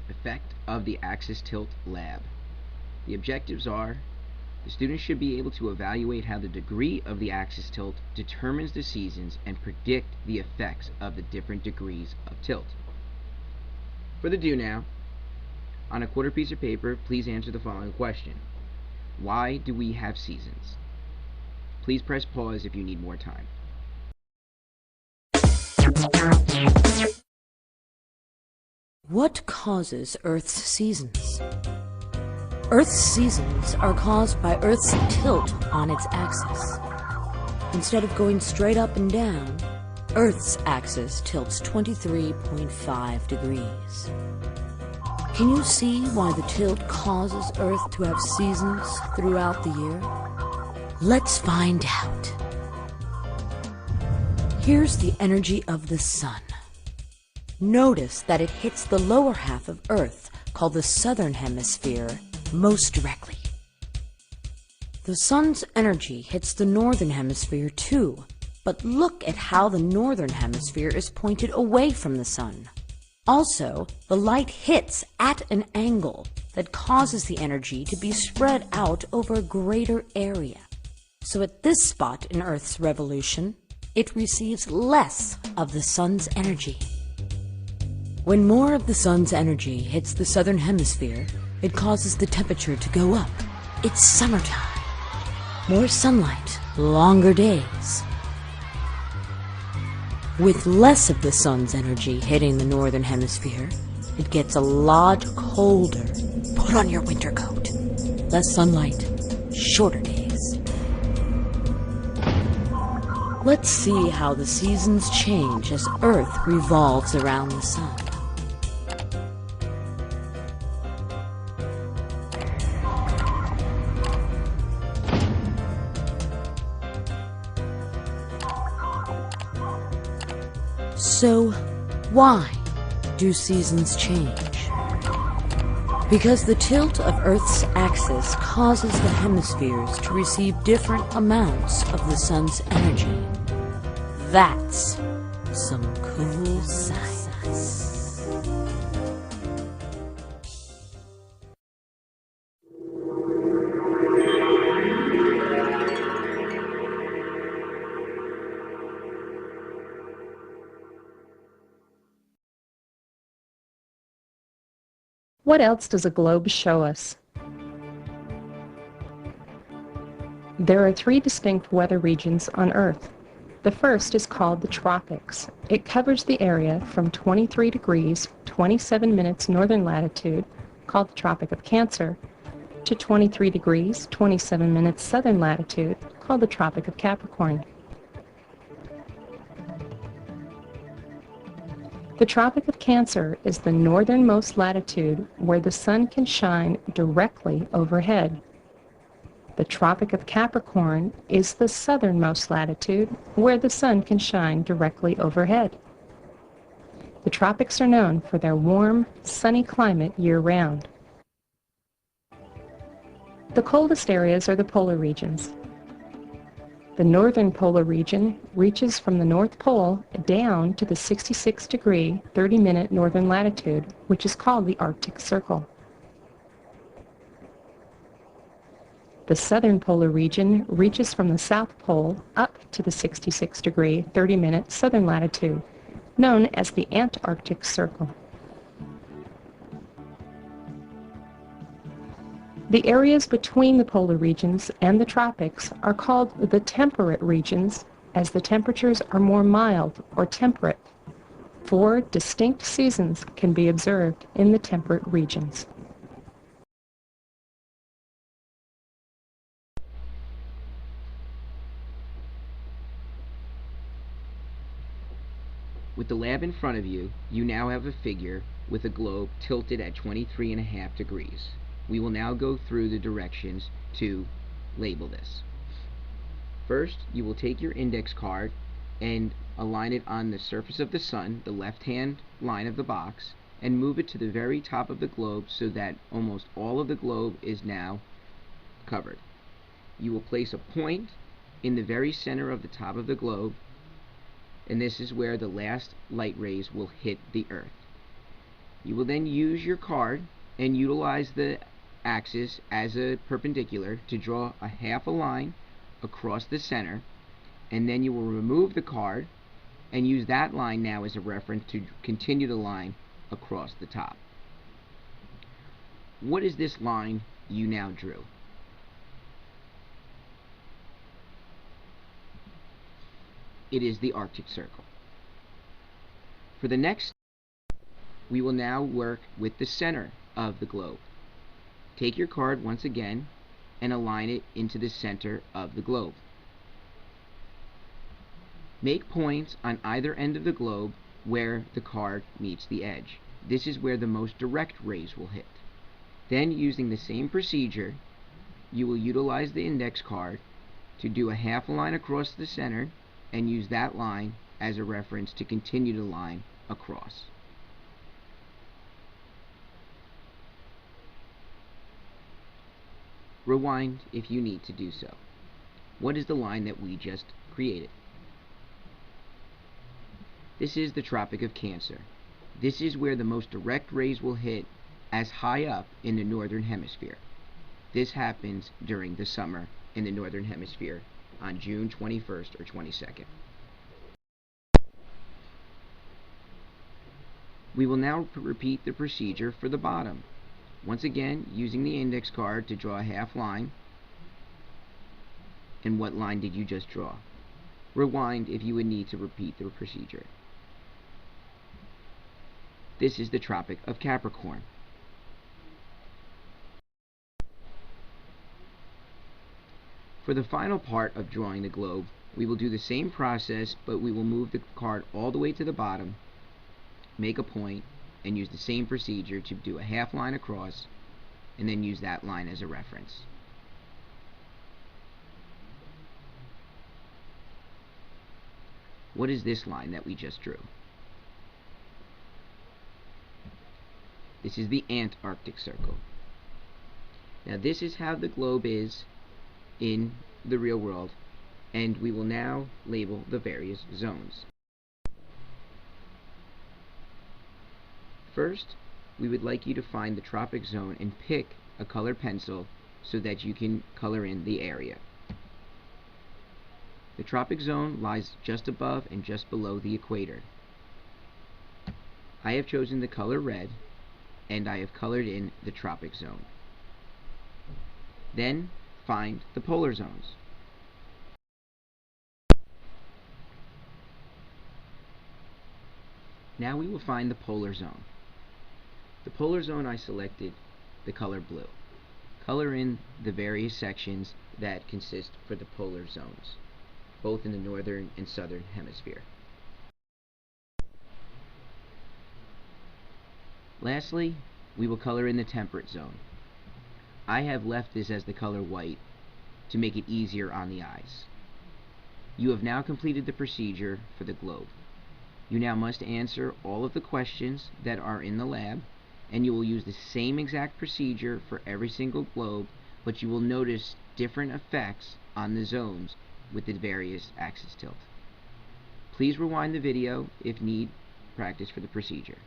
Effect of the Axis Tilt Lab. The objectives are: the students should be able to evaluate how the degree of the axis tilt determines the seasons and predict the effects of the different degrees of tilt. For the do now, on a quarter piece of paper, please answer the following question. Why do we have seasons? Please press pause if you need more time. What causes Earth's seasons? Earth's seasons are caused by Earth's tilt on its axis. Instead of going straight up and down, Earth's axis tilts 23.5 degrees. Can you see why the tilt causes Earth to have seasons throughout the year? Let's find out. Here's the energy of the sun. Notice that it hits the lower half of Earth, called the southern hemisphere, most directly. The sun's energy hits the northern hemisphere too, but look at how the northern hemisphere is pointed away from the sun. Also, the light hits at an angle that causes the energy to be spread out over a greater area. So at this spot in Earth's revolution, it receives less of the sun's energy. When more of the sun's energy hits the southern hemisphere, it causes the temperature to go up. It's summertime. More sunlight, longer days. With less of the sun's energy hitting the northern hemisphere, it gets a lot colder. Put on your winter coat. Less sunlight, shorter days. Let's see how the seasons change as Earth revolves around the sun. So, why do seasons change? Because the tilt of Earth's axis causes the hemispheres to receive different amounts of the sun's energy. That's some cool science. What else does a globe show us? There are 3 distinct weather regions on Earth. The first is called the tropics. It covers the area from 23 degrees, 27 minutes northern latitude, called the Tropic of Cancer, to 23 degrees, 27 minutes southern latitude, called the Tropic of Capricorn. The Tropic of Cancer is the northernmost latitude where the sun can shine directly overhead. The Tropic of Capricorn is the southernmost latitude where the sun can shine directly overhead. The tropics are known for their warm, sunny climate year-round. The coldest areas are the polar regions. The northern polar region reaches from the North Pole down to the 66-degree, 30-minute northern latitude, which is called the Arctic Circle. The southern polar region reaches from the South Pole up to the 66-degree, 30-minute southern latitude, known as the Antarctic Circle. The areas between the polar regions and the tropics are called the temperate regions, as the temperatures are more mild or temperate. 4 distinct seasons can be observed in the temperate regions. With the lab in front of you, you now have a figure with a globe tilted at 23.5 degrees. We will now go through the directions to label this. First, you will take your index card and align it on the surface of the sun, the left-hand line of the box, and move it to the very top of the globe so that almost all of the globe is now covered. You will place a point in the very center of the top of the globe, and this is where the last light rays will hit the Earth. You will then use your card and utilize the axis as a perpendicular to draw a half a line across the center, and then you will remove the card and use that line now as a reference to continue the line across the top. What is this line you now drew? It is the Arctic Circle. For the next, we will now work with the center of the globe. Take your card once again and align it into the center of the globe. Make points on either end of the globe where the card meets the edge. This is where the most direct rays will hit. Then, using the same procedure, you will utilize the index card to do a half line across the center and use that line as a reference to continue the line across. Rewind if you need to do so. What is the line that we just created? This is the Tropic of Cancer. This is where the most direct rays will hit as high up in the northern hemisphere. This happens during the summer in the northern hemisphere on June 21st or 22nd. We will now repeat the procedure for the bottom. Once again, using the index card to draw a half line. And what line did you just draw? Rewind if you would need to repeat the procedure. This is the Tropic of Capricorn. For the final part of drawing the globe, we will do the same process, but we will move the card all the way to the bottom, make a point, and use the same procedure to do a half line across, and then use that line as a reference. What is this line that we just drew? This is the Antarctic Circle. Now this is how the globe is in the real world, and we will now label the various zones. First, we would like you to find the tropic zone and pick a colored pencil so that you can color in the area. The tropic zone lies just above and just below the equator. I have chosen the color red, and I have colored in the tropic zone. Then find the polar zones. Now we will find the polar zone. The polar zone, I selected the color blue. Color in the various sections that consist for the polar zones, both in the northern and southern hemisphere. Lastly, we will color in the temperate zone. I have left this as the color white to make it easier on the eyes. You have now completed the procedure for the globe. You now must answer all of the questions that are in the lab, and you will use the same exact procedure for every single globe, but you will notice different effects on the zones with the various axis tilt. Please rewind the video if need practice for the procedure.